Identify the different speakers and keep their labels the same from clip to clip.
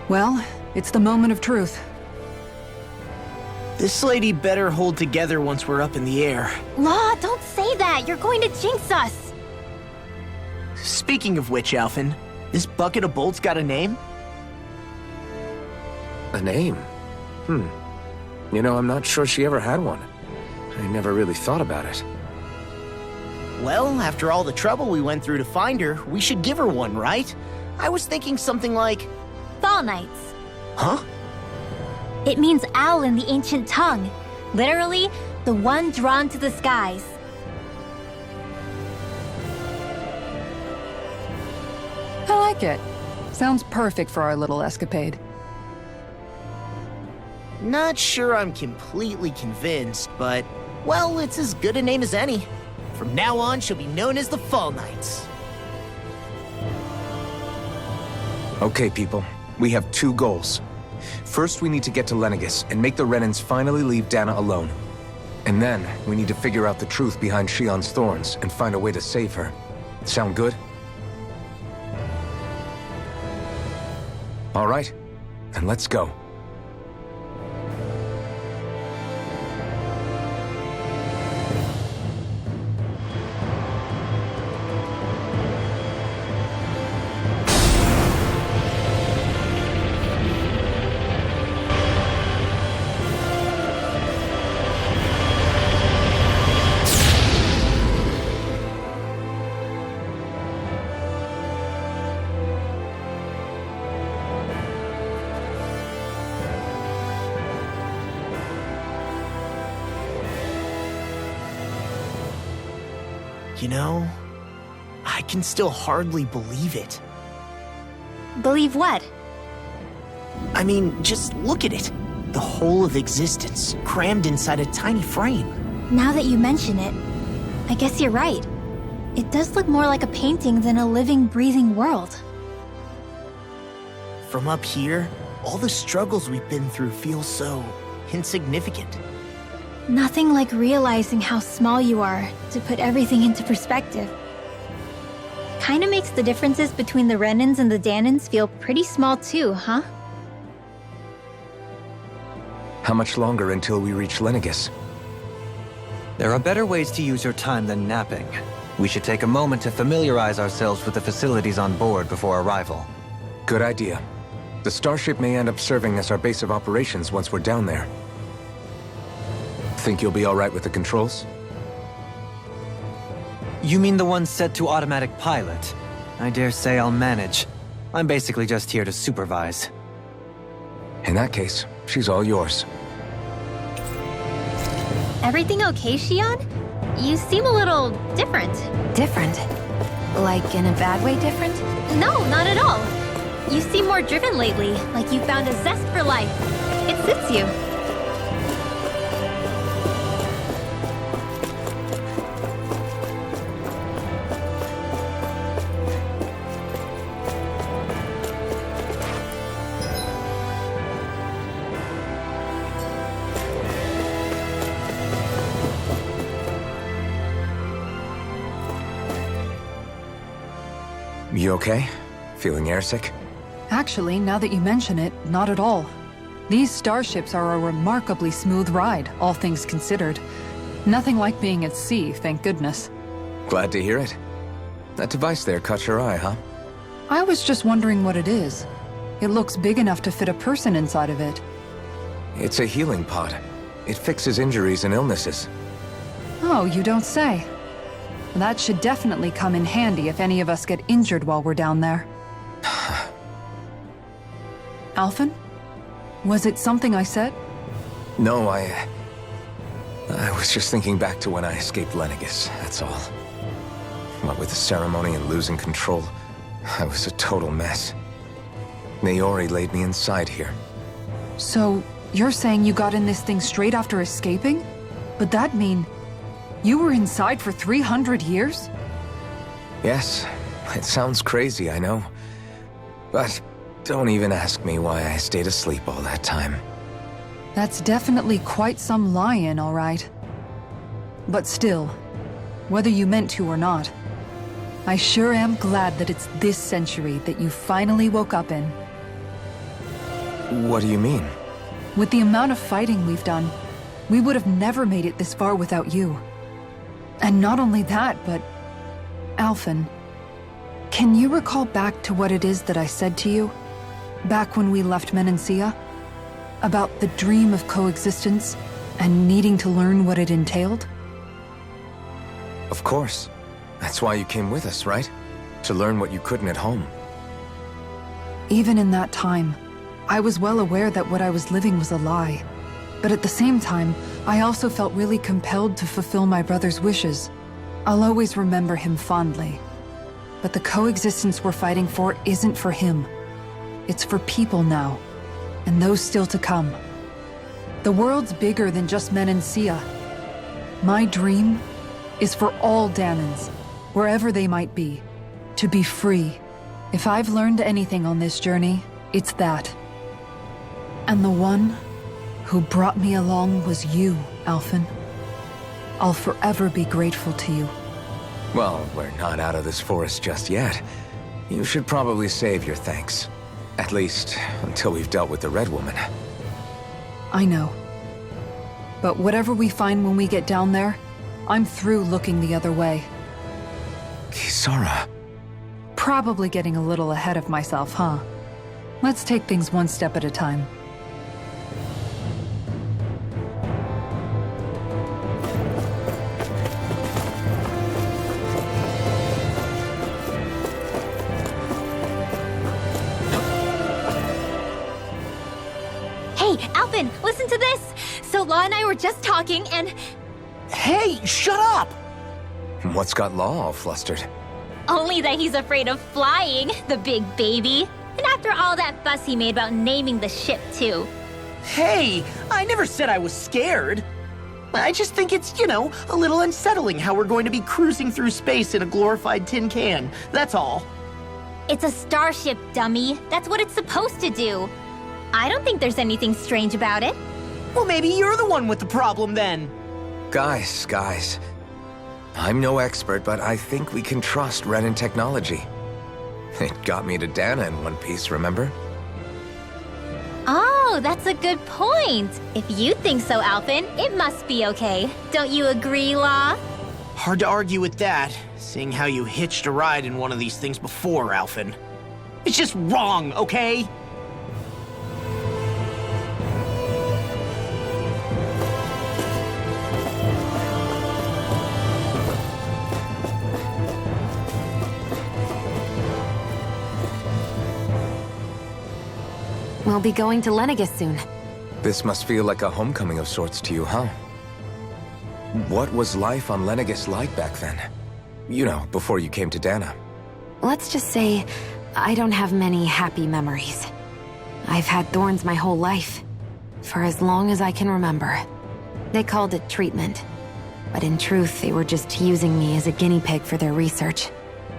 Speaker 1: Well, it's the moment of truth.
Speaker 2: This lady better hold together once we're up in the air.
Speaker 3: Law, don't say that! You're going to jinx us!
Speaker 2: Speaking of which, Alphen, this bucket of bolts got a name?
Speaker 4: A name? You know, I'm not sure she ever had one. I never really thought about it.
Speaker 2: Well, after all the trouble we went through to find her, we should give her one, right? I was thinking something like...
Speaker 3: Fall Knights.
Speaker 2: Huh?
Speaker 3: It means owl in the ancient tongue. Literally, the one drawn to the skies.
Speaker 1: I like it. Sounds perfect for our little escapade.
Speaker 2: Not sure I'm completely convinced, but... well, it's as good a name as any. From now on, she'll be known as the Fall Knights.
Speaker 4: Okay, people. We have 2 goals. First, we need to get to Lenegis and make the Renans finally leave Dana alone. And then, we need to figure out the truth behind Shion's thorns and find a way to save her. Sound good? All right, then let's go.
Speaker 2: You know, I can still hardly believe it.
Speaker 3: Believe what?
Speaker 2: I mean, just look at it. The whole of existence, crammed inside a tiny frame.
Speaker 3: Now that you mention it, I guess you're right. It does look more like a painting than a living, breathing world.
Speaker 2: From up here, all the struggles we've been through feel so insignificant.
Speaker 3: Nothing like realizing how small you are to put everything into perspective. Kinda makes the differences between the Renans and the Danans feel pretty small too, huh?
Speaker 4: How much longer until we reach Lenegis?
Speaker 5: There are better ways to use your time than napping. We should take a moment to familiarize ourselves with the facilities on board before arrival.
Speaker 4: Good idea. The starship may end up serving as our base of operations once we're down there. Think you'll be all right with the controls?
Speaker 5: You mean the one set to automatic pilot? I dare say I'll manage. I'm basically just here to supervise.
Speaker 4: In that case, she's all yours.
Speaker 3: Everything okay, Shion? You seem a little different.
Speaker 6: Different? Like in a bad way different?
Speaker 3: No, not at all. You seem more driven lately, like you found a zest for life. It suits you.
Speaker 4: You okay? Feeling airsick?
Speaker 1: Actually, now that you mention it, not at all. These starships are a remarkably smooth ride, all things considered. Nothing like being at sea, thank goodness.
Speaker 4: Glad to hear it. That device there caught your eye, huh?
Speaker 1: I was just wondering what it is. It looks big enough to fit a person inside of it.
Speaker 4: It's a healing pod. It fixes injuries and illnesses.
Speaker 1: Oh, you don't say. That should definitely come in handy if any of us get injured while we're down there. Alphen? Was it something I said?
Speaker 4: No, I was just thinking back to when I escaped Lenegis, that's all. What with the ceremony and losing control, I was a total mess. Naori laid me inside here.
Speaker 1: So, you're saying you got in this thing straight after escaping? But that'd mean... you were inside for 300 years?
Speaker 4: Yes, it sounds crazy, I know. But don't even ask me why I stayed asleep all that time.
Speaker 1: That's definitely quite some lie-in, all right. But still, whether you meant to or not, I sure am glad that it's this century that you finally woke up in.
Speaker 4: What do you mean?
Speaker 1: With the amount of fighting we've done, we would have never made it this far without you. And not only that, but... Alphen, can you recall back to what it is that I said to you? Back when we left Menancia? About the dream of coexistence and needing to learn what it entailed?
Speaker 4: Of course. That's why you came with us, right? To learn what you couldn't at home.
Speaker 1: Even in that time, I was well aware that what I was living was a lie. But at the same time, I also felt really compelled to fulfill my brother's wishes. I'll always remember him fondly. But the coexistence we're fighting for isn't for him. It's for people now, and those still to come. The world's bigger than just Menancia. My dream is for all Danans, wherever they might be, to be free. If I've learned anything on this journey, it's that. And the one who brought me along was you, Alphen. I'll forever be grateful to you.
Speaker 4: Well, we're not out of this forest just yet. You should probably save your thanks. At least, until we've dealt with the Red Woman.
Speaker 1: I know. But whatever we find when we get down there, I'm through looking the other way.
Speaker 4: Kisara.
Speaker 1: Probably getting a little ahead of myself, huh? Let's take things one step at a time.
Speaker 3: Hey, Alphen, listen to this! So Law and I were just talking and...
Speaker 2: Hey, shut up!
Speaker 4: What's got Law all flustered?
Speaker 3: Only that he's afraid of flying, the big baby. And after all that fuss he made about naming the ship, too.
Speaker 2: Hey, I never said I was scared. I just think it's, a little unsettling how we're going to be cruising through space in a glorified tin can. That's all.
Speaker 3: It's a starship, dummy. That's what it's supposed to do. I don't think there's anything strange about it.
Speaker 2: Well, maybe you're the one with the problem then.
Speaker 4: Guys. I'm no expert, but I think we can trust Renan technology. It got me to Dana in one piece, remember?
Speaker 3: Oh, that's a good point. If you think so, Alphen, it must be okay. Don't you agree, Law?
Speaker 2: Hard to argue with that, seeing how you hitched a ride in one of these things before, Alphen. It's just wrong, okay?
Speaker 6: We'll be going to Lenegis soon.
Speaker 4: This must feel like a homecoming of sorts to you, huh? What was life on Lenegis like back then? Before you came to Dana.
Speaker 6: Let's just say, I don't have many happy memories. I've had thorns my whole life, for as long as I can remember. They called it treatment, but in truth, they were just using me as a guinea pig for their research.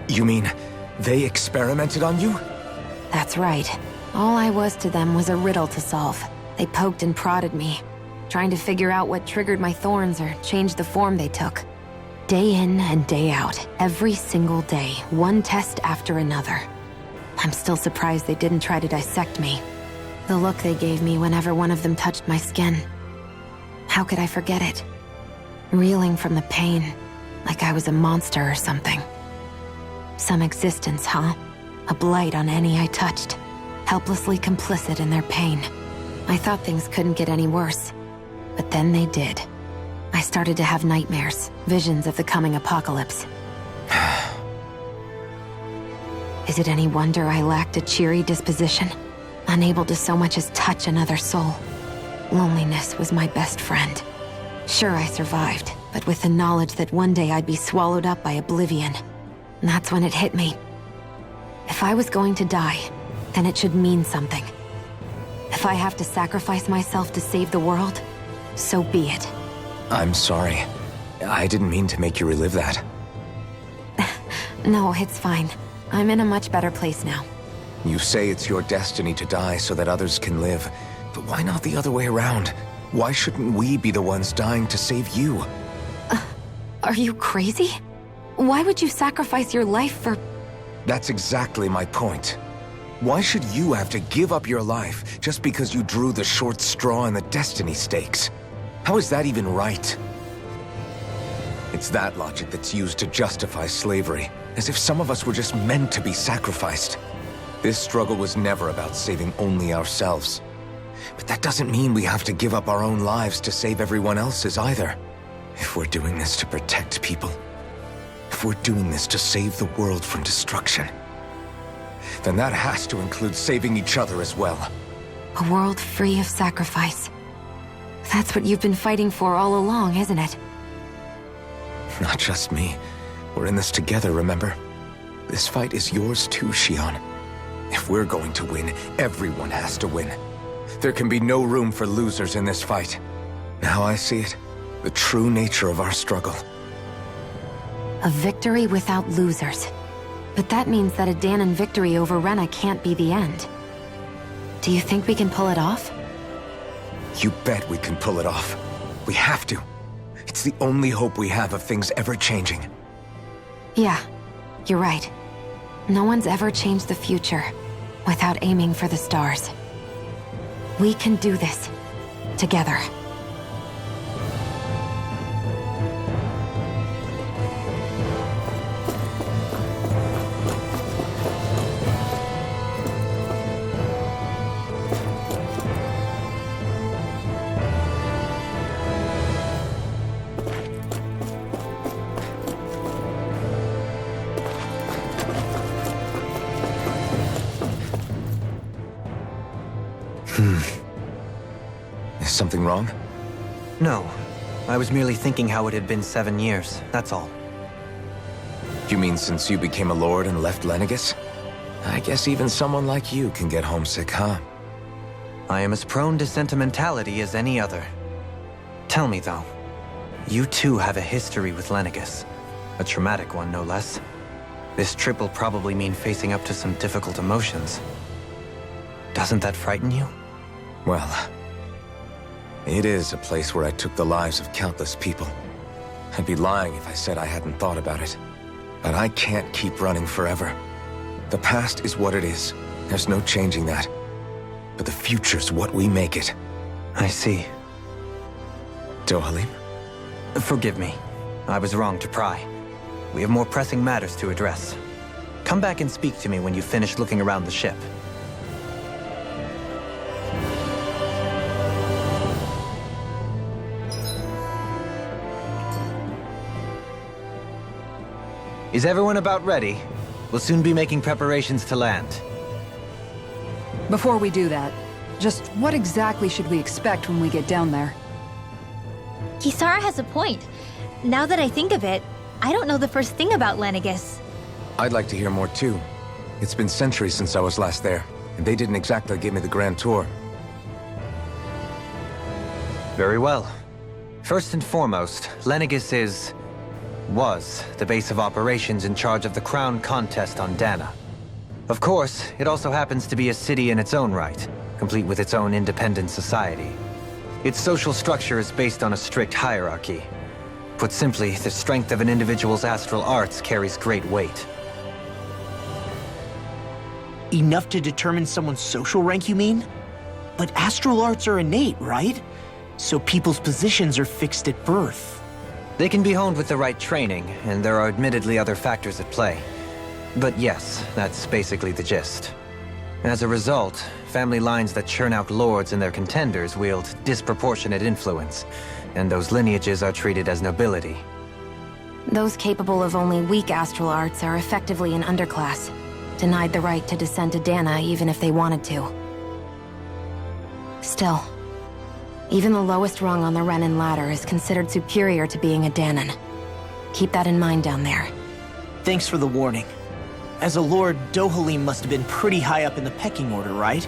Speaker 4: You mean, they experimented on you?
Speaker 6: That's right. All I was to them was a riddle to solve. They poked and prodded me, trying to figure out what triggered my thorns or changed the form they took. Day in and day out, every single day, one test after another. I'm still surprised they didn't try to dissect me. The look they gave me whenever one of them touched my skin. How could I forget it? Reeling from the pain, like I was a monster or something. Some existence, huh? A blight on any I touched. Helplessly complicit in their pain. I thought things couldn't get any worse, but then they did. I started to have nightmares, visions of the coming apocalypse. Is it any wonder I lacked a cheery disposition, unable to so much as touch another soul? Loneliness was my best friend. Sure, I survived, but with the knowledge that one day I'd be swallowed up by oblivion. And that's when it hit me. If I was going to die, then it should mean something. If I have to sacrifice myself to save the world, so be it.
Speaker 4: I'm sorry. I didn't mean to make you relive that.
Speaker 6: No, it's fine. I'm in a much better place now.
Speaker 4: You say it's your destiny to die so that others can live. But why not the other way around? Why shouldn't we be the ones dying to save you?
Speaker 6: Are you crazy? Why would you sacrifice your life for...
Speaker 4: That's exactly my point. Why should you have to give up your life just because you drew the short straw in the destiny stakes? How is that even right? It's that logic that's used to justify slavery, as if some of us were just meant to be sacrificed. This struggle was never about saving only ourselves. But that doesn't mean we have to give up our own lives to save everyone else's either. If we're doing this to protect people, if we're doing this to save the world from destruction, then that has to include saving each other as well.
Speaker 6: A world free of sacrifice. That's what you've been fighting for all along, isn't it?
Speaker 4: Not just me. We're in this together, remember? This fight is yours too, Shion. If we're going to win, everyone has to win. There can be no room for losers in this fight. Now I see it. The true nature of our struggle.
Speaker 6: A victory without losers. But that means that a Dahnan victory over Rena can't be the end. Do you think we can pull it off?
Speaker 4: You bet we can pull it off. We have to. It's the only hope we have of things ever changing.
Speaker 6: Yeah, you're right. No one's ever changed the future without aiming for the stars. We can do this. Together.
Speaker 4: Is something wrong?
Speaker 5: No. I was merely thinking how it had been 7 years, that's all.
Speaker 4: You mean since you became a lord and left Lenegis? I guess even someone like you can get homesick, huh?
Speaker 5: I am as prone to sentimentality as any other. Tell me, though, you too have a history with Lenegis. A traumatic one, no less. This trip will probably mean facing up to some difficult emotions. Doesn't that frighten you?
Speaker 4: Well, it is a place where I took the lives of countless people. I'd be lying if I said I hadn't thought about it. But I can't keep running forever. The past is what it is. There's no changing that. But the future's what we make it.
Speaker 5: I see.
Speaker 4: Dohalim?
Speaker 5: Forgive me. I was wrong to pry. We have more pressing matters to address. Come back and speak to me when you've finished looking around the ship. Is everyone about ready? We'll soon be making preparations to land.
Speaker 1: Before we do that, just what exactly should we expect when we get down there?
Speaker 3: Kisara has a point. Now that I think of it, I don't know the first thing about Lenegis.
Speaker 4: I'd like to hear more too. It's been centuries since I was last there, and they didn't exactly give me the grand tour.
Speaker 5: Very well. First and foremost, Lenegis was the base of operations in charge of the crown contest on Dana. Of course, it also happens to be a city in its own right, complete with its own independent society. Its social structure is based on a strict hierarchy. Put simply, the strength of an individual's astral arts carries great weight.
Speaker 2: Enough to determine someone's social rank, you mean? But astral arts are innate, right? So people's positions are fixed at birth.
Speaker 5: They can be honed with the right training, and there are admittedly other factors at play. But yes, that's basically the gist. As a result, family lines that churn out lords and their contenders wield disproportionate influence, and those lineages are treated as nobility.
Speaker 6: Those capable of only weak astral arts are effectively an underclass, denied the right to descend to Dana even if they wanted to. Still, even the lowest rung on the Renan ladder is considered superior to being a Dahnan. Keep that in mind down there.
Speaker 2: Thanks for the warning. As a lord, Dohalim must have been pretty high up in the pecking order, right?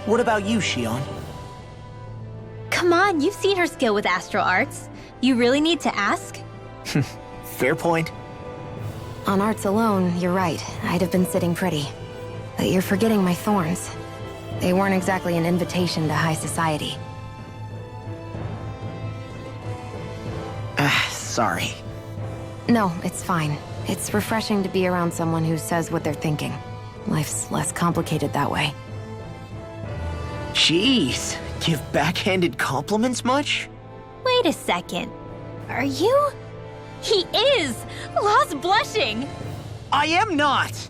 Speaker 2: What about you, Shion?
Speaker 3: Come on, you've seen her skill with astral arts. You really need to ask?
Speaker 2: Fair point.
Speaker 6: On arts alone, you're right. I'd have been sitting pretty. But you're forgetting my thorns. They weren't exactly an invitation to high society.
Speaker 2: Sorry.
Speaker 6: No, it's fine. It's refreshing to be around someone who says what they're thinking. Life's less complicated that way.
Speaker 2: Jeez, give backhanded compliments much?
Speaker 3: Wait a second. Are you? He is! Law's blushing!
Speaker 2: I am not!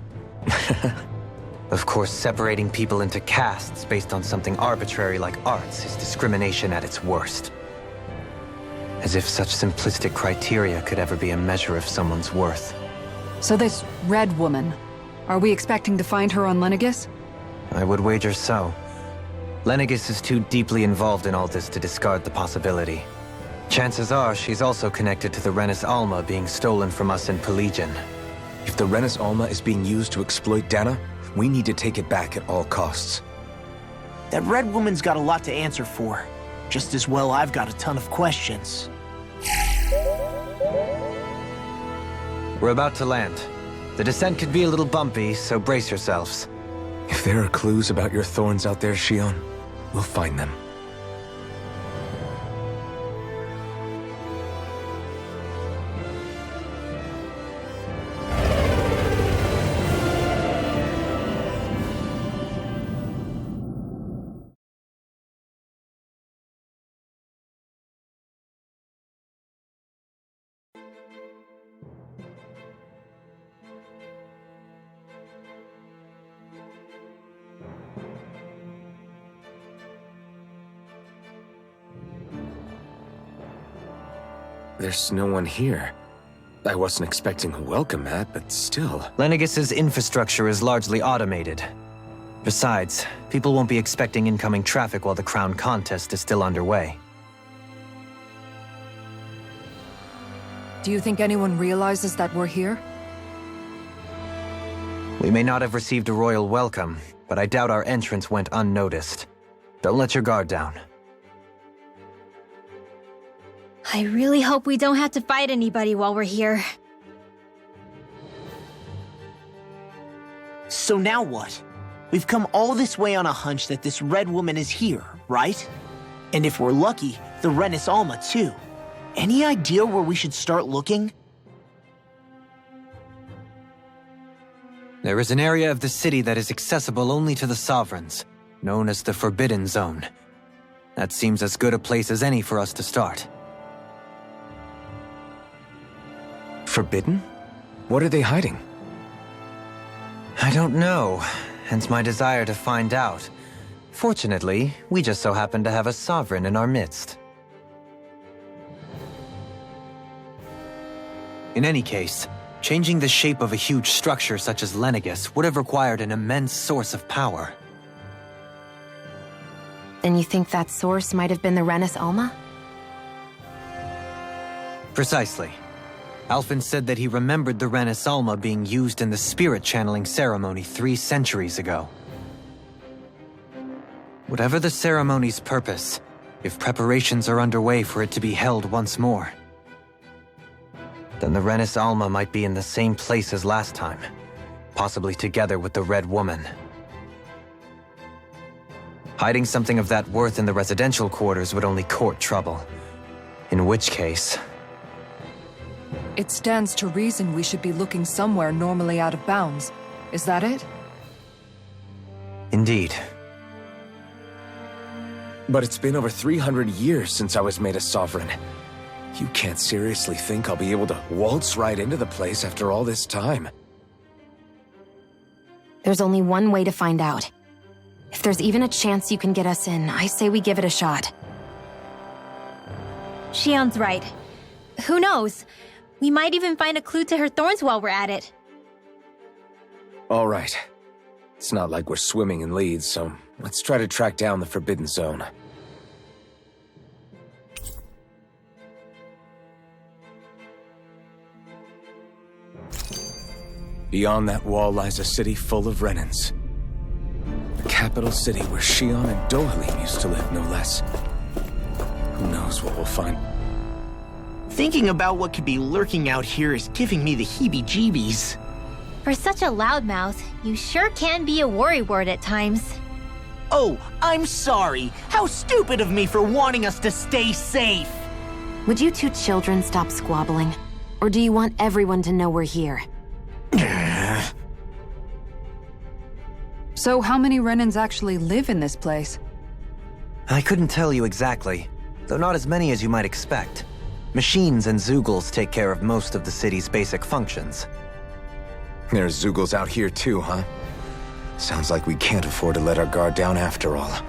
Speaker 5: Of course, separating people into castes based on something arbitrary like arts is discrimination at its worst. As if such simplistic criteria could ever be a measure of someone's worth.
Speaker 1: So this red woman, are we expecting to find her on Lenegis?
Speaker 5: I would wager so. Lenegis is too deeply involved in all this to discard the possibility. Chances are she's also connected to the Renis Alma being stolen from us in Pelegion.
Speaker 4: If the Renis Alma is being used to exploit Dana, we need to take it back at all costs.
Speaker 2: That red woman's got a lot to answer for. Just as well I've got a ton of questions.
Speaker 5: We're about to land. The descent could be a little bumpy, so brace yourselves.
Speaker 4: If there are clues about your thorns out there, Shion, we'll find them. There's no one here. I wasn't expecting a welcome mat, but still.
Speaker 5: Lenegis's infrastructure is largely automated. Besides, people won't be expecting incoming traffic while the crown contest is still underway.
Speaker 1: Do you think anyone realizes that we're here?
Speaker 5: We may not have received a royal welcome, but I doubt our entrance went unnoticed. Don't let your guard down.
Speaker 3: I really hope we don't have to fight anybody while we're here.
Speaker 2: So now what? We've come all this way on a hunch that this red woman is here, right? And if we're lucky, the Renis Alma too. Any idea where we should start looking?
Speaker 5: There is an area of the city that is accessible only to the sovereigns, known as the Forbidden Zone. That seems as good a place as any for us to start.
Speaker 4: Forbidden? What are they hiding?
Speaker 5: I don't know, hence my desire to find out. Fortunately, we just so happen to have a sovereign in our midst. In any case, changing the shape of a huge structure such as Lenegis would have required an immense source of power.
Speaker 6: Then you think that source might have been the Renis Alma?
Speaker 5: Precisely. Alphen said that he remembered the Renis Alma being used in the spirit channeling ceremony 3 centuries ago. Whatever the ceremony's purpose, if preparations are underway for it to be held once more, then the Renis Alma might be in the same place as last time, possibly together with the Red Woman. Hiding something of that worth in the residential quarters would only court trouble. In which case...
Speaker 1: It stands to reason we should be looking somewhere normally out of bounds. Is that it?
Speaker 5: Indeed.
Speaker 4: But it's been over 300 years since I was made a sovereign. You can't seriously think I'll be able to waltz right into the place after all this time.
Speaker 6: There's only one way to find out. If there's even a chance you can get us in, I say we give it a shot.
Speaker 3: Shion's right. Who knows? We might even find a clue to her thorns while we're at it.
Speaker 4: All right. It's not like we're swimming in leads, so let's try to track down the Forbidden Zone. Beyond that wall lies a city full of Renans. The capital city where Shion and Dohalim used to live, no less. Who knows what we'll find?
Speaker 2: Thinking about what could be lurking out here is giving me the heebie-jeebies.
Speaker 3: For such a loudmouth, you sure can be a worrywart at times.
Speaker 2: Oh, I'm sorry. How stupid of me for wanting us to stay safe.
Speaker 6: Would you two children stop squabbling? Or do you want everyone to know we're here?
Speaker 1: So how many Renans actually live in this place?
Speaker 5: I couldn't tell you exactly, though not as many as you might expect. Machines and Zeugles take care of most of the city's basic functions.
Speaker 4: There's Zeugles out here too, huh? Sounds like we can't afford to let our guard down after all.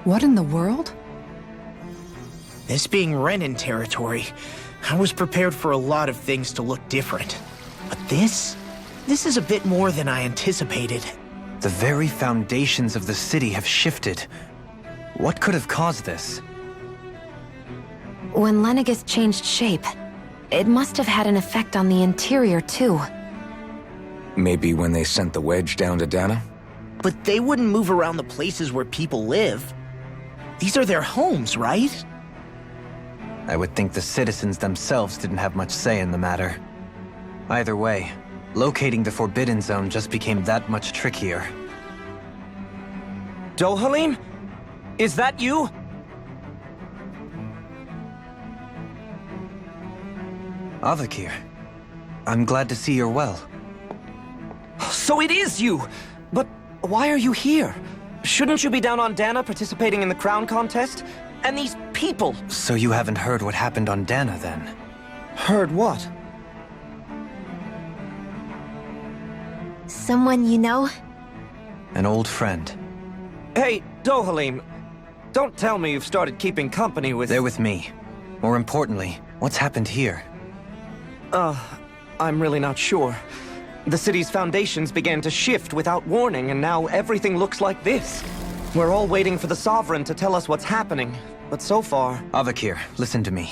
Speaker 1: What in the world?
Speaker 2: This being Renan territory, I was prepared for a lot of things to look different. But this is a bit more than I anticipated.
Speaker 5: The very foundations of the city have shifted. What could have caused this?
Speaker 6: When Lenegis changed shape, it must have had an effect on the interior too.
Speaker 4: Maybe when they sent the wedge down to Dana?
Speaker 2: But they wouldn't move around the places where people live. These are their homes, right?
Speaker 5: I would think the citizens themselves didn't have much say in the matter. Either way, locating the Forbidden Zone just became that much trickier.
Speaker 7: Dohalim? Is that you?
Speaker 5: Avakir, I'm glad to see you're well.
Speaker 7: So it is you! But why are you here? Shouldn't you be down on Dana participating in the crown contest? And these people!
Speaker 5: So you haven't heard what happened on Dana, then?
Speaker 7: Heard what?
Speaker 3: Someone you know?
Speaker 5: An old friend.
Speaker 7: Hey, Dohalim, don't tell me you've started keeping company with...
Speaker 5: They're with me. More importantly, what's happened here?
Speaker 7: I'm really not sure. The city's foundations began to shift without warning, and now everything looks like this. We're all waiting for the Sovereign to tell us what's happening, but so far...
Speaker 5: Avakir, listen to me.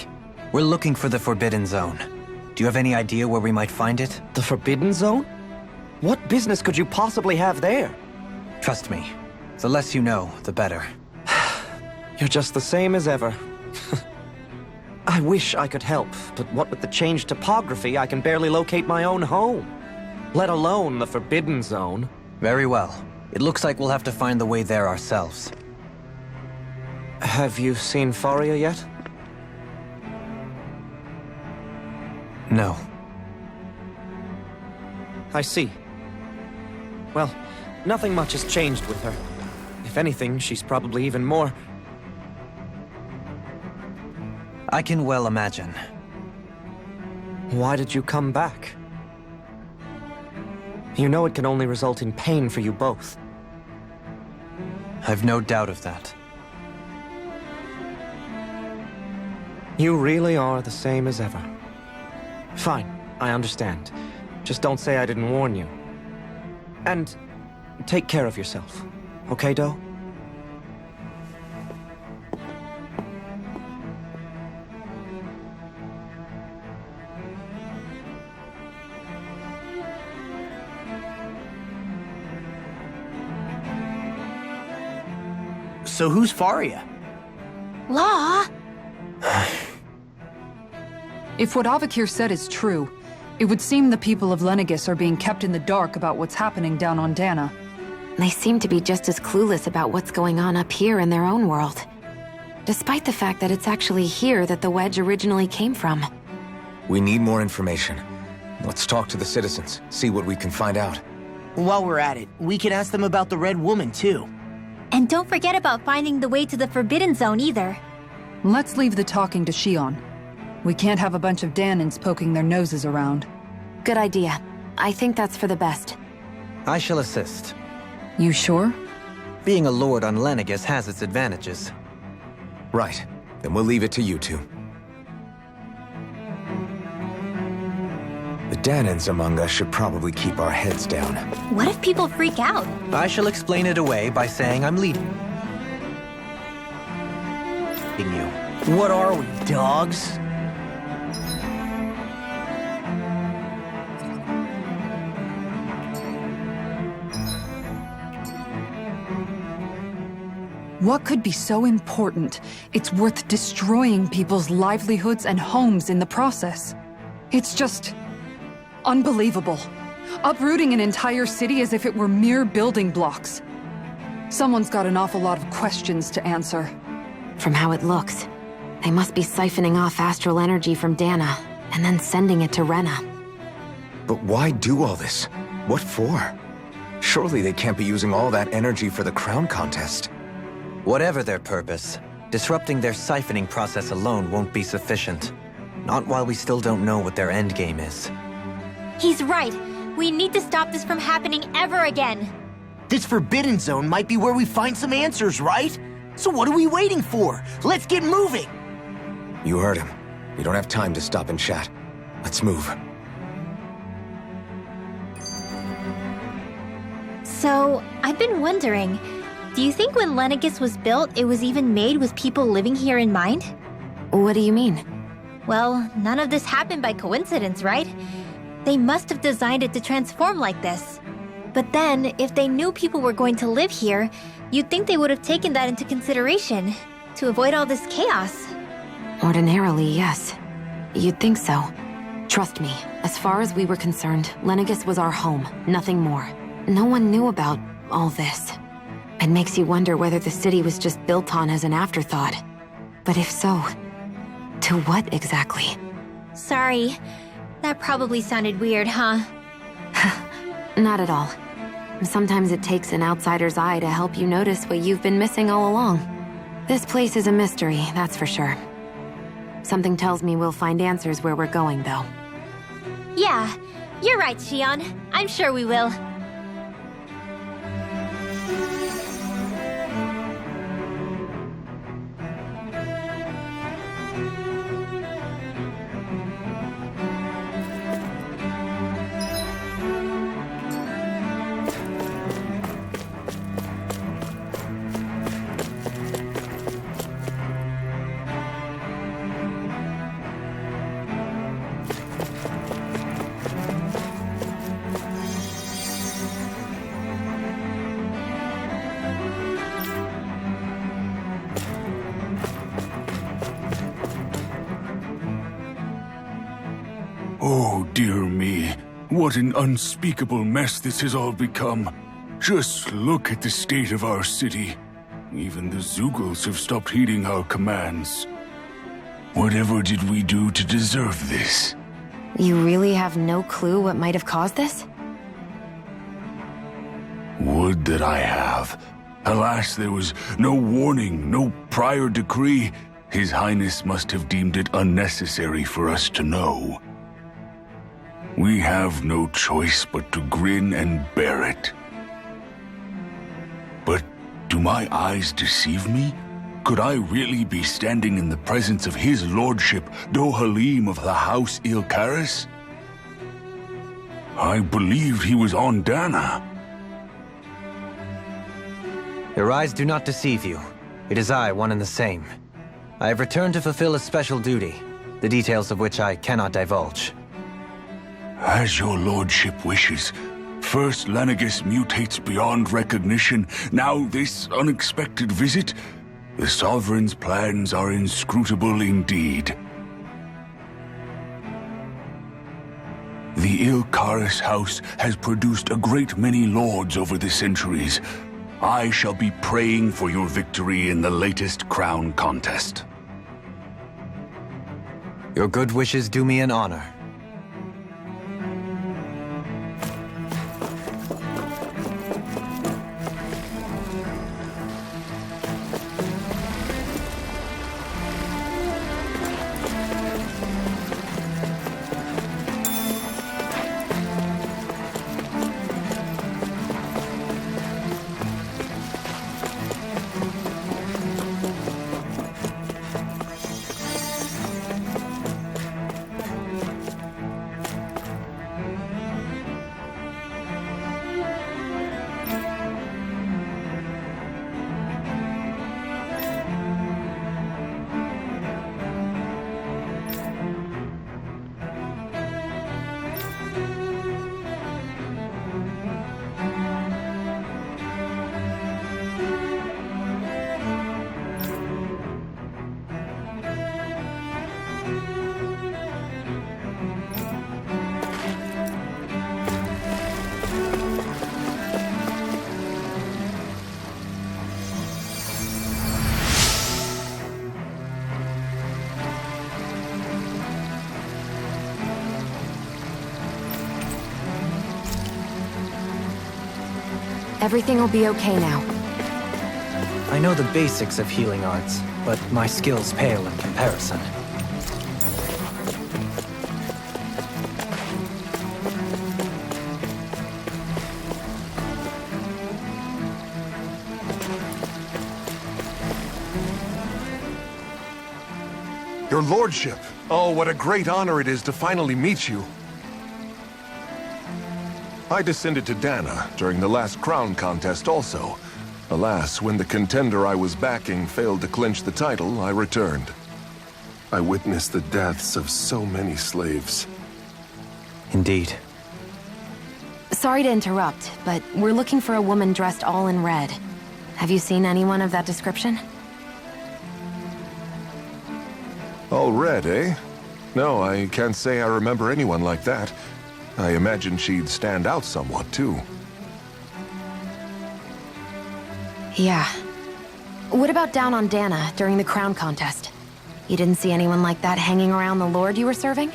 Speaker 5: We're looking for the Forbidden Zone. Do you have any idea where we might find it?
Speaker 7: The Forbidden Zone? What business could you possibly have there?
Speaker 5: Trust me. The less you know, the better.
Speaker 7: You're just the same as ever. I wish I could help, but what with the changed topography, I can barely locate my own home. Let alone the Forbidden Zone.
Speaker 5: Very well. It looks like we'll have to find the way there ourselves.
Speaker 7: Have you seen Faria yet?
Speaker 5: No.
Speaker 7: I see. Well, nothing much has changed with her. If anything, she's probably even more...
Speaker 5: I can well imagine.
Speaker 7: Why did you come back? You know it can only result in pain for you both.
Speaker 5: I've no doubt of that.
Speaker 7: You really are the same as ever. Fine, I understand. Just don't say I didn't warn you. And take care of yourself. Okay, Do?
Speaker 2: So who's Faria?
Speaker 3: Law?
Speaker 1: If what Avakir said is true, It would seem the people of Lenegis are being kept in the dark about what's happening down on Dana.
Speaker 6: They seem to be just as clueless about what's going on up here in their own world. Despite the fact that it's actually here that the wedge originally came from.
Speaker 4: We need more information. Let's talk to the citizens, see what we can find out.
Speaker 2: While we're at it, we can ask them about the Red Woman, too.
Speaker 3: And don't forget about finding the way to the Forbidden Zone either.
Speaker 1: Let's leave the talking to Shion. We can't have a bunch of Danins poking their noses around.
Speaker 6: Good idea. I think that's for the best.
Speaker 5: I shall assist.
Speaker 1: You sure?
Speaker 5: Being a lord on Lenegis has its advantages.
Speaker 4: Right. Then we'll leave it to you two. The Danins among us should probably keep our heads down.
Speaker 3: What if people freak out?
Speaker 5: I shall explain it away by saying I'm leading you.
Speaker 2: What are we, dogs?
Speaker 1: What could be so important? It's worth destroying people's livelihoods and homes in the process. It's just unbelievable. Uprooting an entire city as if it were mere building blocks. Someone's got an awful lot of questions to answer.
Speaker 6: From how it looks, they must be siphoning off astral energy from Dana, and then sending it to Rena.
Speaker 4: But why do all this? What for? Surely they can't be using all that energy for the crown contest.
Speaker 5: Whatever their purpose, disrupting their siphoning process alone won't be sufficient. Not while we still don't know what their endgame is.
Speaker 3: He's right. We need to stop this from happening ever again.
Speaker 2: This Forbidden Zone might be where we find some answers, right? So what are we waiting for? Let's get moving!
Speaker 4: You heard him. We don't have time to stop and chat. Let's move.
Speaker 3: So, I've been wondering, do you think when Lenegis was built, it was even made with people living here in mind?
Speaker 6: What do you mean?
Speaker 3: Well, none of this happened by coincidence, right? They must have designed it to transform like this. But then, if they knew people were going to live here, you'd think they would have taken that into consideration, to avoid all this chaos.
Speaker 6: Ordinarily, yes. You'd think so. Trust me, as far as we were concerned, Lenegis was our home, nothing more. No one knew about all this. It makes you wonder whether the city was just built on as an afterthought. But if so, to what exactly?
Speaker 3: Sorry. That probably sounded weird, huh?
Speaker 6: Not at all. Sometimes it takes an outsider's eye to help you notice what you've been missing all along. This place is a mystery, that's for sure. Something tells me we'll find answers where we're going, though.
Speaker 3: Yeah, you're right, Shion. I'm sure we will.
Speaker 8: Oh, dear me. What an unspeakable mess this has all become. Just look at the state of our city. Even the Zeugles have stopped heeding our commands. Whatever did we do to deserve this?
Speaker 6: You really have no clue what might have caused this?
Speaker 8: Would that I have. Alas, there was no warning, no prior decree. His Highness must have deemed it unnecessary for us to know. We have no choice but to grin and bear it. But do my eyes deceive me? Could I really be standing in the presence of his lordship, Dohalim of the House Ilkaris? I believed he was on Dana.
Speaker 5: Your eyes do not deceive you. It is I, one and the same. I have returned to fulfill a special duty, the details of which I cannot divulge.
Speaker 8: As your lordship wishes. First Lenegis mutates beyond recognition, now this unexpected visit. The Sovereign's plans are inscrutable indeed. The Ilkaris house has produced a great many lords over the centuries. I shall be praying for your victory in the latest crown contest.
Speaker 5: Your good wishes do me an honor.
Speaker 6: Everything will be okay now.
Speaker 5: I know the basics of healing arts, but my skills pale in comparison.
Speaker 9: Your lordship! Oh, what a great honor it is to finally meet you. I descended to Dana during the last crown contest also. Alas, when the contender I was backing failed to clinch the title, I returned. I witnessed the deaths of so many slaves.
Speaker 5: Indeed.
Speaker 6: Sorry to interrupt, but we're looking for a woman dressed all in red. Have you seen anyone of that description?
Speaker 9: All red, eh? No, I can't say I remember anyone like that. I imagine she'd stand out somewhat, too.
Speaker 6: Yeah. What about down on Dana during the crown contest? You didn't see anyone like that hanging around the lord you were serving?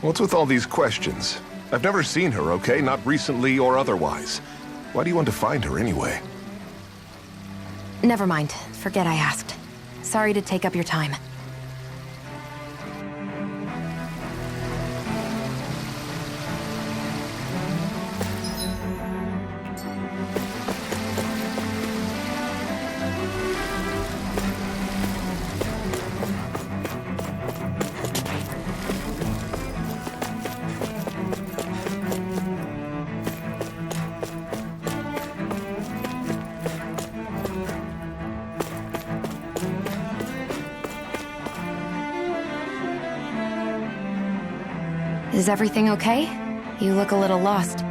Speaker 9: What's with all these questions? I've never seen her, okay? Not recently or otherwise. Why do you want to find her anyway?
Speaker 6: Never mind. Forget I asked. Sorry to take up your time. Is everything okay? You look a little lost.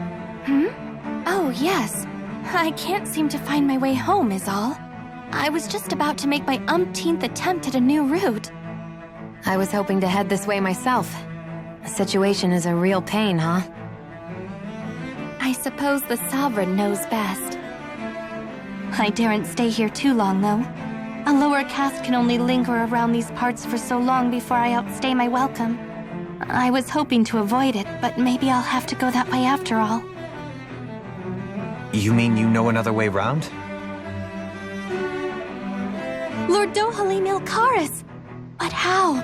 Speaker 10: Oh, yes. I can't seem to find my way home, is all. I was just about to make my umpteenth attempt at a new route.
Speaker 6: I was hoping to head this way myself. The situation is a real pain, huh?
Speaker 10: I suppose the Sovereign knows best. I daren't stay here too long, though. A lower caste can only linger around these parts for so long before I outstay my welcome. I was hoping to avoid it, but maybe I'll have to go that way after all.
Speaker 5: You mean you know another way round?
Speaker 10: Lord Dohalim Ilkaris! But how?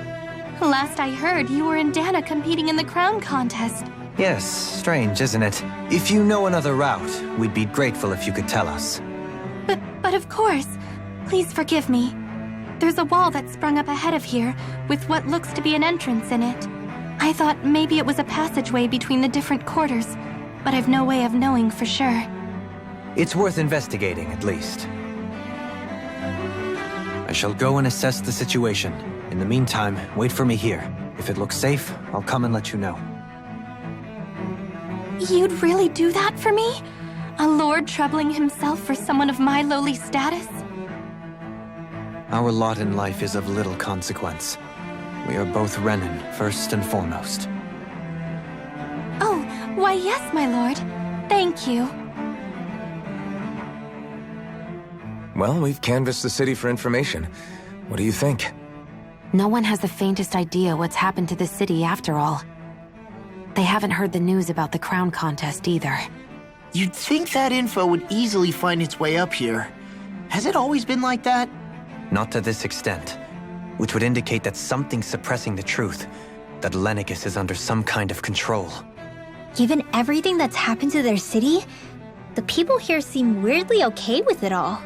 Speaker 10: Last I heard, you were in Dana competing in the crown contest.
Speaker 5: Yes, strange, isn't it? If you know another route, we'd be grateful if you could tell us.
Speaker 10: But of course. Please forgive me. There's a wall that sprung up ahead of here, with what looks to be an entrance in it. I thought maybe it was a passageway between the different quarters, but I've no way of knowing for sure.
Speaker 5: It's worth investigating, at least. I shall go and assess the situation. In the meantime, wait for me here. If it looks safe, I'll come and let you know.
Speaker 10: You'd really do that for me? A lord troubling himself for someone of my lowly status?
Speaker 5: Our lot in life is of little consequence. We are both Renin, first and foremost.
Speaker 10: Why, yes, my lord. Thank you.
Speaker 4: Well, we've canvassed the city for information. What do you think?
Speaker 6: No one has the faintest idea what's happened to the city after all. They haven't heard the news about the crown contest either.
Speaker 2: You'd think that info would easily find its way up here. Has it always been like that?
Speaker 5: Not to this extent, which would indicate that something's suppressing the truth, that Lenegis is under some kind of control.
Speaker 3: Given everything that's happened to their city, the people here seem weirdly okay with it all.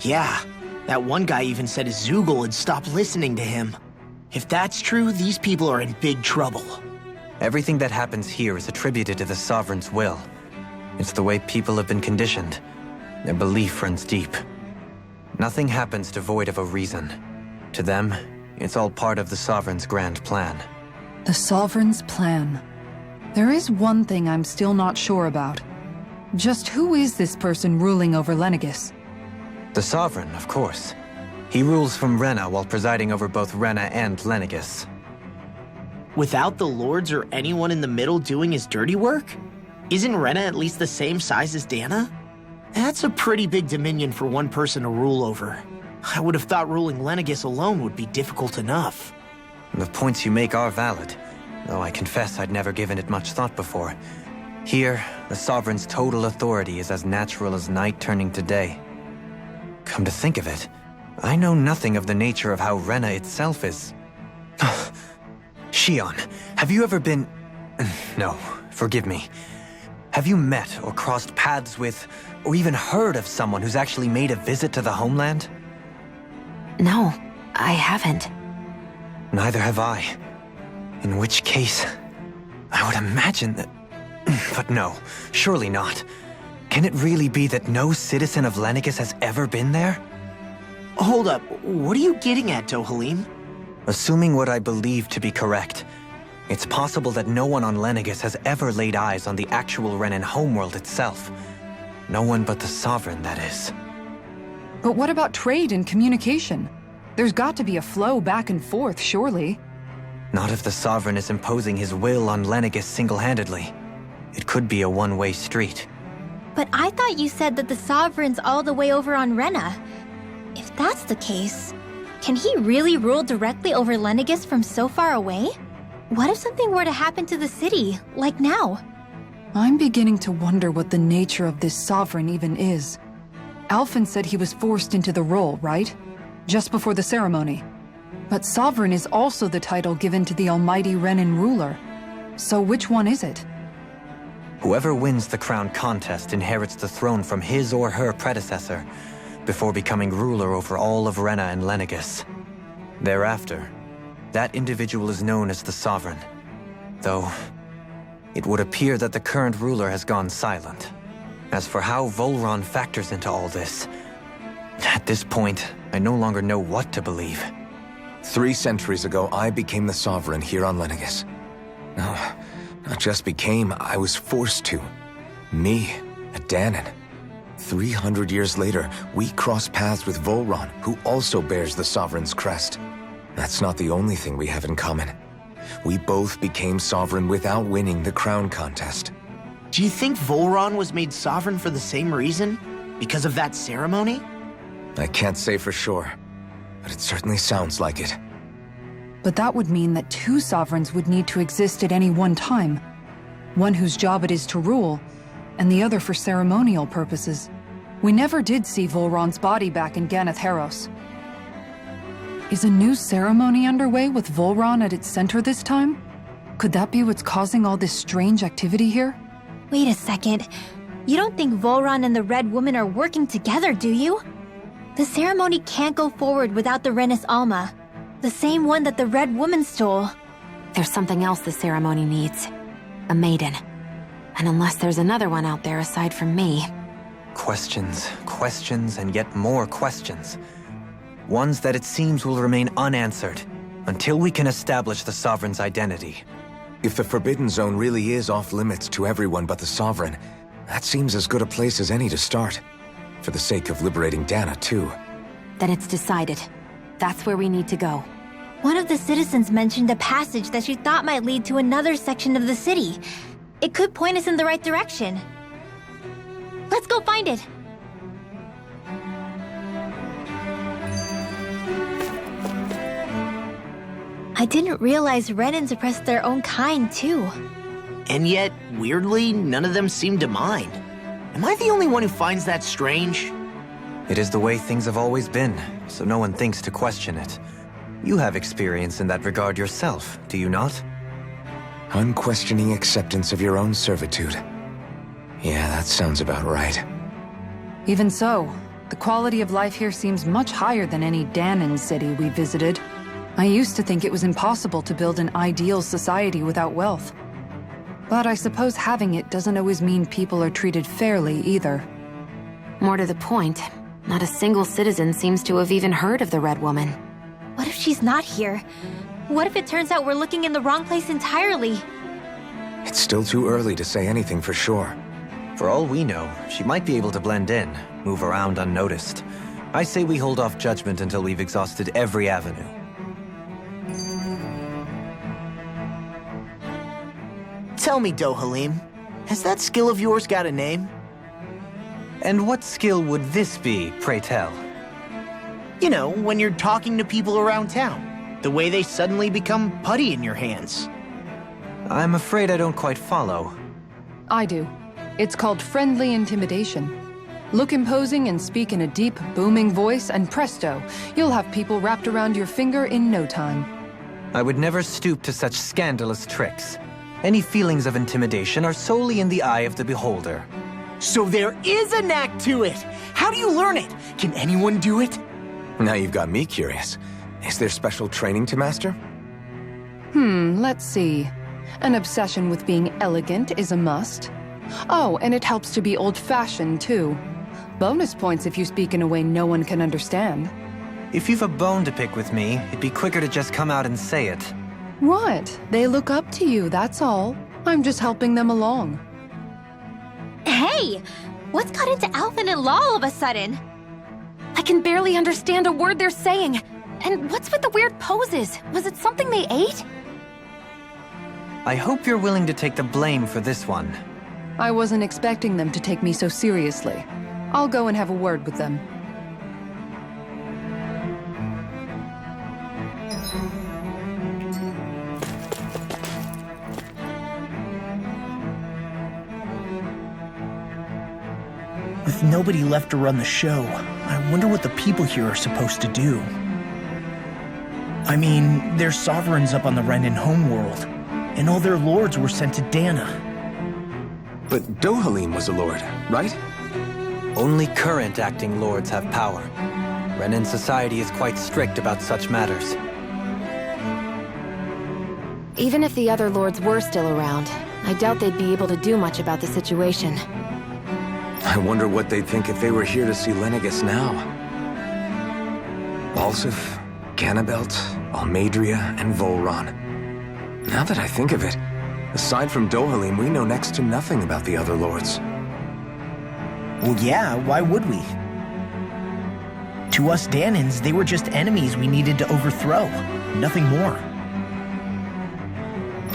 Speaker 2: Yeah, that one guy even said his Zoogle had stopped listening to him. If that's true, these people are in big trouble.
Speaker 5: Everything that happens here is attributed to the Sovereign's will. It's the way people have been conditioned. Their belief runs deep. Nothing happens devoid of a reason. To them, it's all part of the Sovereign's grand plan.
Speaker 1: The Sovereign's plan. There is one thing I'm still not sure about. Just who is this person ruling over Lenegis?
Speaker 5: The Sovereign, of course. He rules from Rena while presiding over both Rena and Lenegis.
Speaker 2: Without the lords or anyone in the middle doing his dirty work? Isn't Rena at least the same size as Dana? That's a pretty big dominion for one person to rule over. I would have thought ruling Lenegis alone would be difficult enough.
Speaker 5: The points you make are valid, though I confess I'd never given it much thought before. Here, the Sovereign's total authority is as natural as night turning to day. Come to think of it, I know nothing of the nature of how Rena itself is. Shion, have you ever been... No, forgive me. Have you met or crossed paths with, or even heard of someone who's actually made a visit to the homeland?
Speaker 6: No, I haven't.
Speaker 5: Neither have I. In which case, I would imagine that... But no, surely not. Can it really be that no citizen of Lenegis has ever been there?
Speaker 2: Hold up, what are you getting at, Dohalim?
Speaker 5: Assuming what I believe to be correct, it's possible that no one on Lenegis has ever laid eyes on the actual Renan homeworld itself. No one but the Sovereign, that is.
Speaker 1: But what about trade and communication? There's got to be a flow back and forth, surely.
Speaker 5: Not if the Sovereign is imposing his will on Lenegis single-handedly. It could be a one-way street.
Speaker 3: But I thought you said that the Sovereign's all the way over on Rena. If that's the case, can he really rule directly over Lenegis from so far away? What if something were to happen to the city, like now?
Speaker 1: I'm beginning to wonder what the nature of this Sovereign even is. Alphen said he was forced into the role, right? Just before the ceremony. But Sovereign is also the title given to the almighty Renan ruler. So which one is it?
Speaker 5: Whoever wins the crown contest inherits the throne from his or her predecessor, before becoming ruler over all of Rena and Lenegis. Thereafter, that individual is known as the Sovereign. Though, it would appear that the current ruler has gone silent. As for how Volron factors into all this, at this point, I no longer know what to believe.
Speaker 4: 3 centuries ago, I became the Sovereign here on Lenegis. No, not just became, I was forced to. Me, a Danon. 300 years later, we cross paths with Volron, who also bears the Sovereign's crest. That's not the only thing we have in common. We both became Sovereign without winning the crown contest.
Speaker 2: Do you think Volron was made Sovereign for the same reason? Because of that ceremony?
Speaker 4: I can't say for sure, but it certainly sounds like it.
Speaker 1: But that would mean that 2 Sovereigns would need to exist at any one time. One whose job it is to rule, and the other for ceremonial purposes. We never did see Volron's body back in Ganath Haros. Is a new ceremony underway with Volron at its center this time? Could that be what's causing all this strange activity here?
Speaker 3: Wait a second. You don't think Volron and the Red Woman are working together, do you? The ceremony can't go forward without the Renis Alma. The same one that the Red Woman stole.
Speaker 6: There's something else the ceremony needs. A maiden. And unless there's another one out there aside from me...
Speaker 5: Questions, questions, and yet more questions. Ones that it seems will remain unanswered, until we can establish the Sovereign's identity.
Speaker 4: If the Forbidden Zone really is off-limits to everyone but the Sovereign, that seems as good a place as any to start. For the sake of liberating Dana, too.
Speaker 6: Then it's decided. That's where we need to go.
Speaker 3: One of the citizens mentioned a passage that she thought might lead to another section of the city. It could point us in the right direction. Let's go find it. I didn't realize Renans oppressed their own kind, too.
Speaker 2: And yet, weirdly, none of them seem to mind. Am I the only one who finds that strange?
Speaker 5: It is the way things have always been, so no one thinks to question it. You have experience in that regard yourself, do you not?
Speaker 4: Unquestioning acceptance of your own servitude. Yeah, that sounds about right.
Speaker 1: Even so, the quality of life here seems much higher than any Danon city we visited. I used to think it was impossible to build an ideal society without wealth. But I suppose having it doesn't always mean people are treated fairly either.
Speaker 6: More to the point, not a single citizen seems to have even heard of the Red Woman.
Speaker 3: What if she's not here? What if it turns out we're looking in the wrong place entirely?
Speaker 4: It's still too early to say anything for sure.
Speaker 5: For all we know, she might be able to blend in, move around unnoticed. I say we hold off judgment until we've exhausted every avenue.
Speaker 2: Tell me, Dohalim, has that skill of yours got a name?
Speaker 5: And what skill would this be, pray tell?
Speaker 2: You know, when you're talking to people around town. The way they suddenly become putty in your hands.
Speaker 5: I'm afraid I don't quite follow.
Speaker 1: I do. It's called friendly intimidation. Look imposing and speak in a deep, booming voice, and presto, you'll have people wrapped around your finger in no time.
Speaker 5: I would never stoop to such scandalous tricks. Any feelings of intimidation are solely in the eye of the beholder.
Speaker 2: So there is a knack to it! How do you learn it? Can anyone do it?
Speaker 4: Now you've got me curious. Is there special training to master?
Speaker 1: Let's see. An obsession with being elegant is a must. Oh, and it helps to be old-fashioned, too. Bonus points if you speak in a way no one can understand.
Speaker 5: If you've a bone to pick with me, it'd be quicker to just come out and say it.
Speaker 1: What? They look up to you, that's all. I'm just helping them along.
Speaker 3: Hey! What's got into Alvin and Law all of a sudden?
Speaker 6: I can barely understand a word they're saying. And what's with the weird poses? Was it something they ate?
Speaker 5: I hope you're willing to take the blame for this one.
Speaker 1: I wasn't expecting them to take me so seriously. I'll go and have a word with them.
Speaker 2: With nobody left to run the show, I wonder what the people here are supposed to do. I mean, their sovereigns up on the Renan homeworld, and all their lords were sent to Dana.
Speaker 4: But Dohalim was a lord, right?
Speaker 5: Only current acting lords have power. Renan society is quite strict about such matters.
Speaker 6: Even if the other lords were still around, I doubt they'd be able to do much about the situation.
Speaker 4: I wonder what they'd think if they were here to see Lenegis now. Balsif, Ganabelt, Almadria, and Volron. Now that I think of it, aside from Dohalim, we know next to nothing about the other lords.
Speaker 2: Well, yeah, why would we? To us Danans, they were just enemies we needed to overthrow. Nothing more.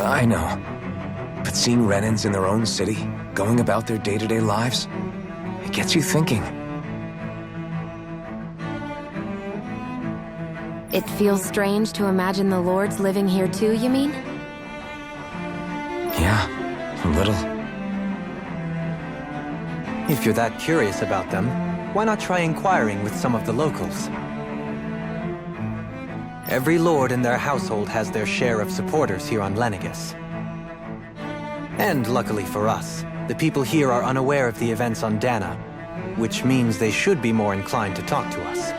Speaker 4: I know. But seeing Renans in their own city, going about their day-to-day lives, it gets you thinking.
Speaker 6: It feels strange to imagine the lords living here too, you mean?
Speaker 4: Yeah, a little.
Speaker 5: If you're that curious about them, why not try inquiring with some of the locals? Every lord in their household has their share of supporters here on Lenegis. And luckily for us, the people here are unaware of the events on Dana, which means they should be more inclined to talk to us.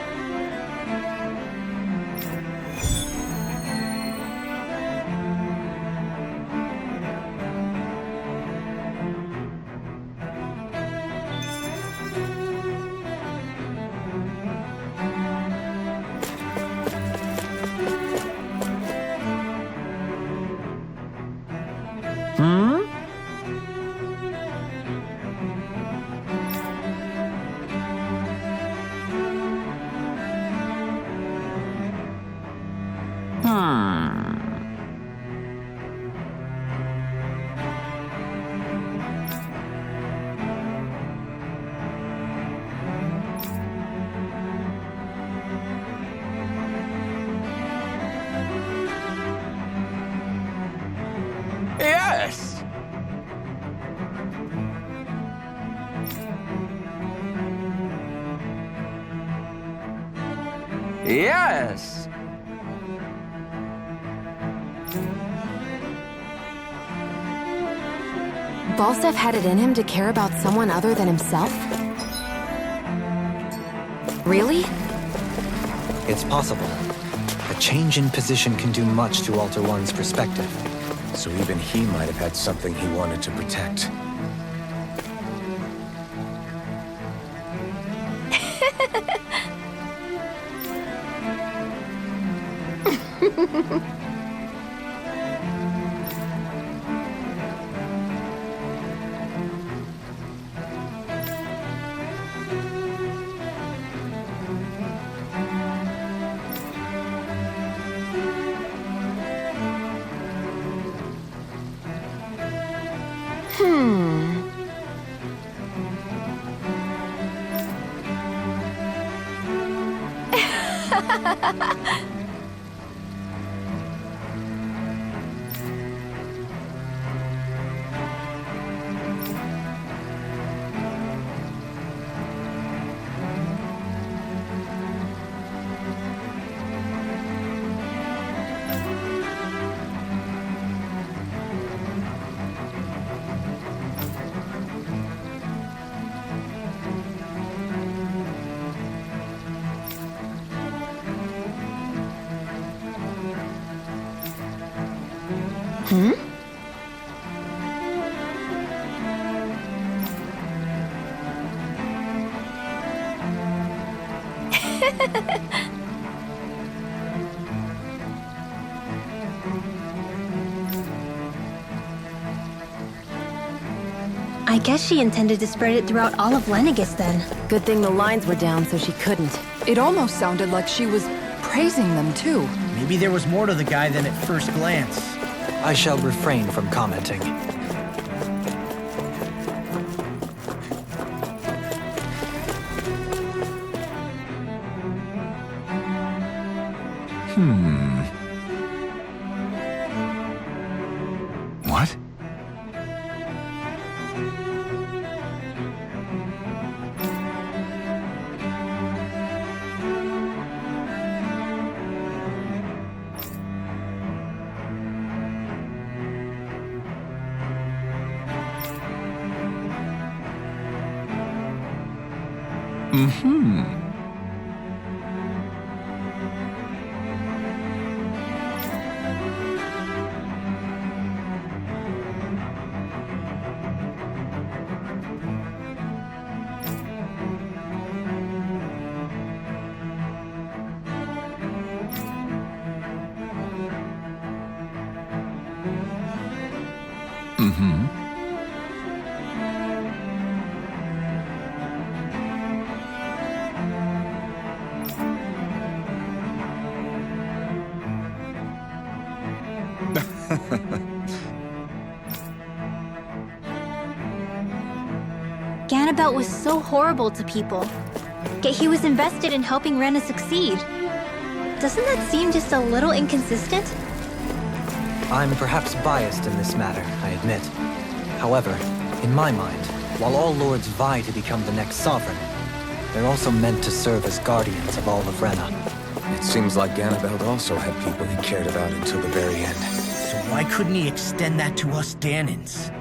Speaker 11: Yes!
Speaker 6: Balsef had it in him to care about someone other than himself? Really?
Speaker 5: It's possible. A change in position can do much to alter one's perspective.
Speaker 4: So even he might have had something he wanted to protect.
Speaker 3: I guess she intended to spread it throughout all of Lenegis then.
Speaker 6: Good thing the lines were down so she couldn't.
Speaker 1: It almost sounded like she was praising them too.
Speaker 2: Maybe there was more to the guy than at first glance.
Speaker 5: I shall refrain from commenting.
Speaker 8: What?
Speaker 3: Ganabelt was so horrible to people, yet he was invested in helping Rena succeed. Doesn't that seem just a little inconsistent?
Speaker 5: I'm perhaps biased in this matter, I admit. However, in my mind, while all lords vie to become the next sovereign, they're also meant to serve as guardians of all of Rena.
Speaker 4: It seems like Ganabelt also had people he cared about until the very end.
Speaker 2: So why couldn't he extend that to us Danans?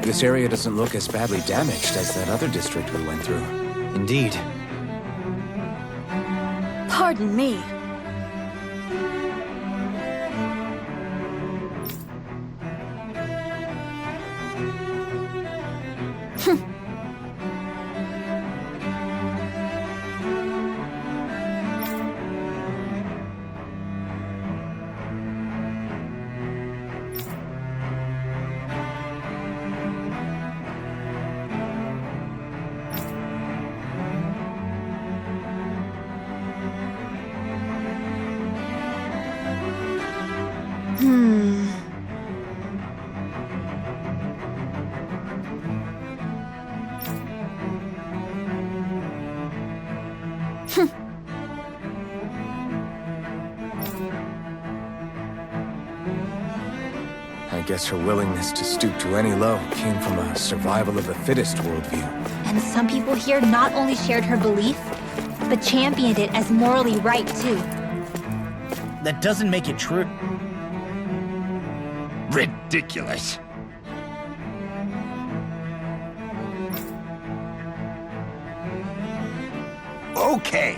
Speaker 4: This area doesn't look as badly damaged as that other district we went through.
Speaker 5: Indeed.
Speaker 10: Pardon me.
Speaker 4: I guess her willingness to stoop to any low came from a survival of the fittest worldview.
Speaker 3: And some people here not only shared her belief, but championed it as morally right too.
Speaker 2: That doesn't make it true.
Speaker 11: Ridiculous. Okay.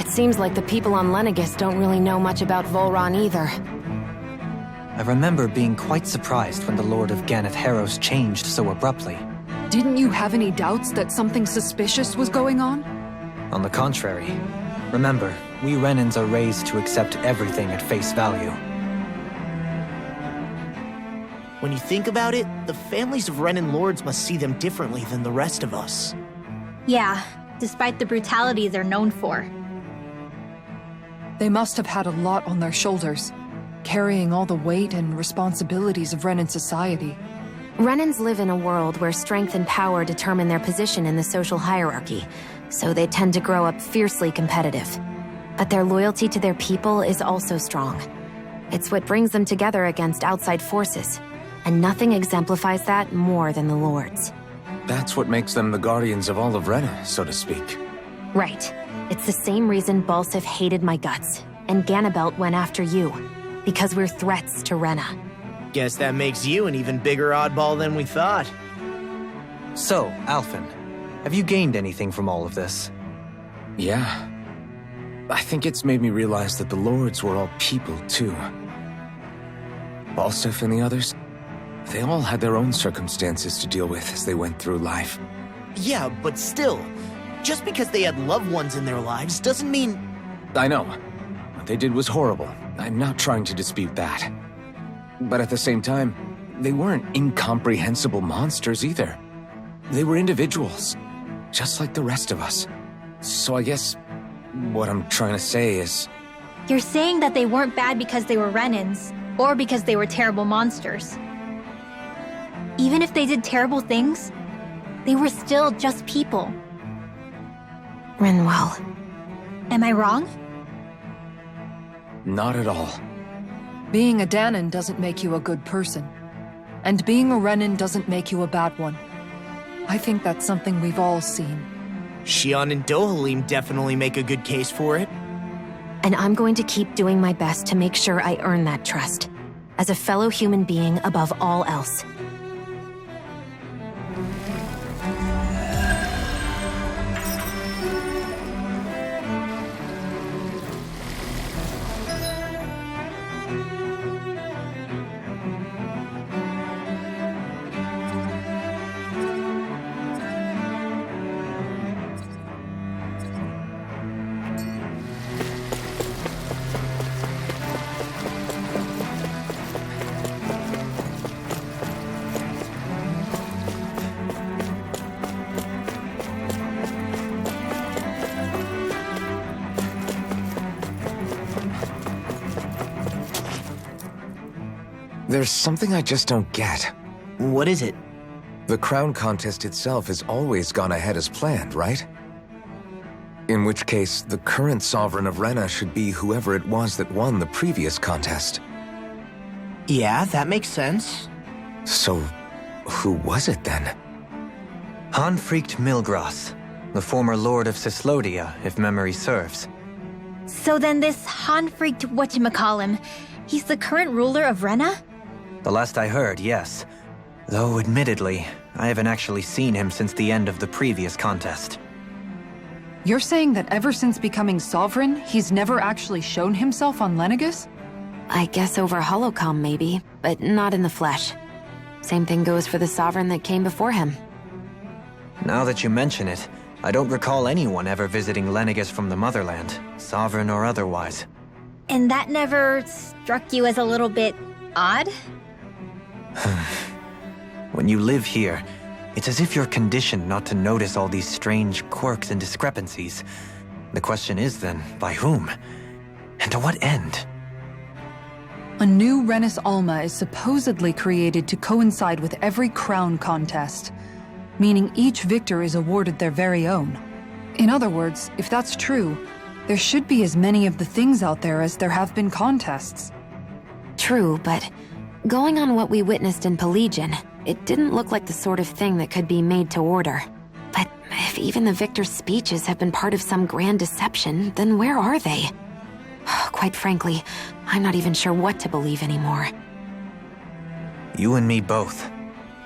Speaker 6: Seems like the people on Lenegis don't really know much about Volron either.
Speaker 5: I remember being quite surprised when the Lord of Ganeth Haros changed so abruptly.
Speaker 1: Didn't you have any doubts that something suspicious was going on?
Speaker 5: On the contrary. Remember, we Renans are raised to accept everything at face value.
Speaker 2: When you think about it, the families of Renan lords must see them differently than the rest of us.
Speaker 3: Yeah, despite the brutality they're known for.
Speaker 1: They must have had a lot on their shoulders, carrying all the weight and responsibilities of Renan society.
Speaker 6: Renans live in a world where strength and power determine their position in the social hierarchy, so they tend to grow up fiercely competitive. But their loyalty to their people is also strong. It's what brings them together against outside forces, and nothing exemplifies that more than the Lords.
Speaker 4: That's what makes them the guardians of all of Rena, so to speak.
Speaker 6: Right. It's the same reason Balsif hated my guts, and Ganabelt went after you. Because we're threats to Rena.
Speaker 2: Guess that makes you an even bigger oddball than we thought.
Speaker 5: So, Alphen, have you gained anything from all of this?
Speaker 4: Yeah. I think it's made me realize that the Lords were all people, too. Balsif and the others, they all had their own circumstances to deal with as they went through life.
Speaker 2: Yeah, but still, just because they had loved ones in their lives doesn't mean...
Speaker 4: I know. What they did was horrible. I'm not trying to dispute that. But at the same time, they weren't incomprehensible monsters either. They were individuals, just like the rest of us. So I guess what I'm trying to say is...
Speaker 3: You're saying that they weren't bad because they were Renans, or because they were terrible monsters. Even if they did terrible things, they were still just people.
Speaker 6: Renwell.
Speaker 3: Am I wrong?
Speaker 4: Not at all.
Speaker 1: Being a Danan doesn't make you a good person. And being a Renan doesn't make you a bad one. I think that's something we've all seen.
Speaker 2: Shion and Dohalim definitely make a good case for it.
Speaker 6: And I'm going to keep doing my best to make sure I earn that trust. As a fellow human being above all else.
Speaker 4: There's something I just don't get.
Speaker 2: What is it?
Speaker 4: The crown contest itself has always gone ahead as planned, right? In which case, the current sovereign of Rena should be whoever it was that won the previous contest.
Speaker 2: Yeah, that makes sense.
Speaker 4: So, who was it then?
Speaker 5: Hanfried Milgras, the former lord of Cislodia, if memory serves.
Speaker 3: So then this Hanfried whatchamacallem, he's the current ruler of Rena?
Speaker 5: The last I heard, yes. Though, admittedly, I haven't actually seen him since the end of the previous contest.
Speaker 1: You're saying that ever since becoming sovereign, he's never actually shown himself on Lenegis?
Speaker 6: I guess over holocom maybe, but not in the flesh. Same thing goes for the sovereign that came before him.
Speaker 5: Now that you mention it, I don't recall anyone ever visiting Lenegis from the motherland, sovereign or otherwise.
Speaker 3: And that never struck you as a little bit odd?
Speaker 5: When you live here, it's as if you're conditioned not to notice all these strange quirks and discrepancies. The question is then, by whom? And to what end?
Speaker 1: A new Renis Alma is supposedly created to coincide with every crown contest, meaning each victor is awarded their very own. In other words, if that's true, there should be as many of the things out there as there have been contests.
Speaker 6: True, but going on what we witnessed in Pelagian, it didn't look like the sort of thing that could be made to order. But if even the victor's speeches have been part of some grand deception, then where are they? Quite frankly, I'm not even sure what to believe anymore.
Speaker 5: You and me both.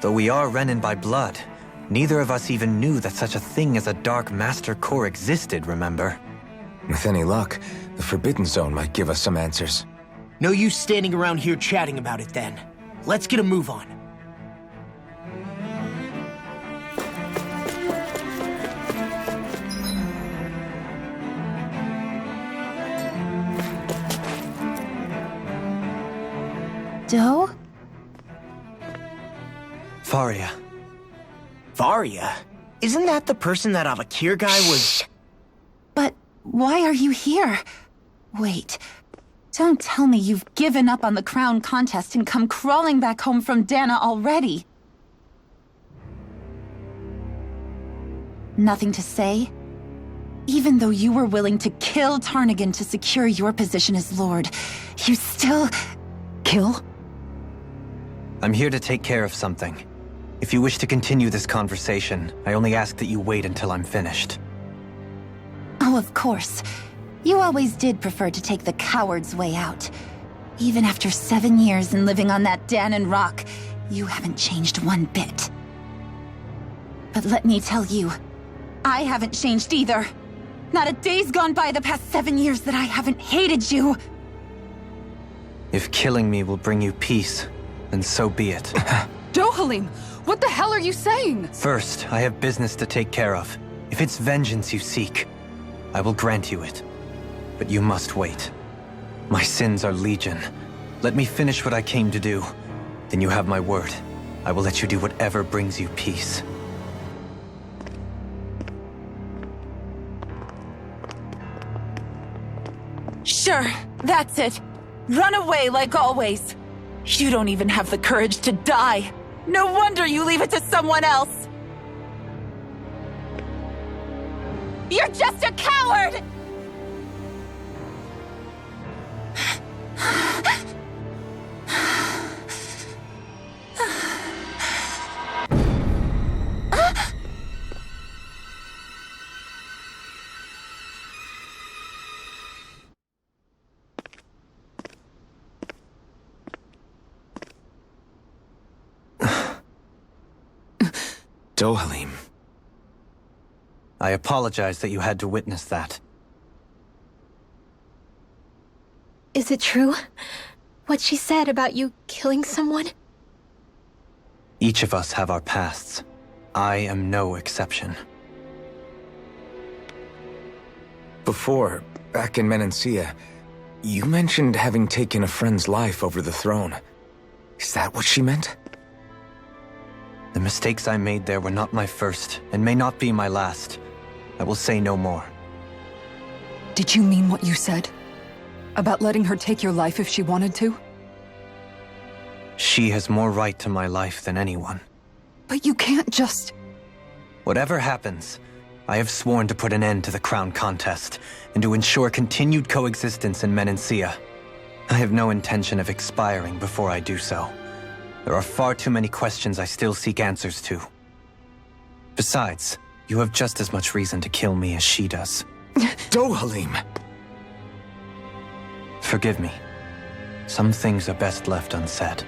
Speaker 5: Though we are Renin by blood, neither of us even knew that such a thing as a Dark Master Corps existed, remember?
Speaker 4: With any luck, the Forbidden Zone might give us some answers.
Speaker 2: No use standing around here chatting about it then. Let's get a move on.
Speaker 12: Doe?
Speaker 5: Faria.
Speaker 2: Varia? Isn't that the person that Avakir guy was...
Speaker 12: But why are you here? Wait, don't tell me you've given up on the crown contest and come crawling back home from Dana already. Nothing to say? Even though you were willing to kill Tarnigan to secure your position as Lord, you still...
Speaker 1: Kill?
Speaker 5: I'm here to take care of something. If you wish to continue this conversation, I only ask that you wait until I'm finished.
Speaker 12: Oh, of course. You always did prefer to take the coward's way out. Even after 7 years and living on that Danon rock, you haven't changed one bit. But let me tell you, I haven't changed either. Not a day's gone by the past 7 years that I haven't hated you.
Speaker 5: If killing me will bring you peace, then so be it.
Speaker 1: Dohalim, what the hell are you saying?
Speaker 5: First, I have business to take care of. If it's vengeance you seek, I will grant you it. But you must wait. My sins are legion. Let me finish what I came to do. Then you have my word. I will let you do whatever brings you peace.
Speaker 12: Sure, that's it. Run away like always. You don't even have the courage to die. No wonder you leave it to someone else. You're just a coward!
Speaker 4: Dohalim.
Speaker 5: I apologize that you had to witness that.
Speaker 3: Is it true? What she said about you killing someone?
Speaker 5: Each of us have our pasts. I am no exception.
Speaker 4: Before, back in Menancia, you mentioned having taken a friend's life over the throne. Is that what she meant?
Speaker 5: The mistakes I made there were not my first, and may not be my last. I will say no more.
Speaker 1: Did you mean what you said? About letting her take your life if she wanted to?
Speaker 5: She has more right to my life than anyone.
Speaker 1: But you can't just...
Speaker 5: Whatever happens, I have sworn to put an end to the crown contest and to ensure continued coexistence in Menancia. I have no intention of expiring before I do so. There are far too many questions I still seek answers to. Besides, you have just as much reason to kill me as she does.
Speaker 4: Dohalim!
Speaker 5: Forgive me. Some things are best left unsaid.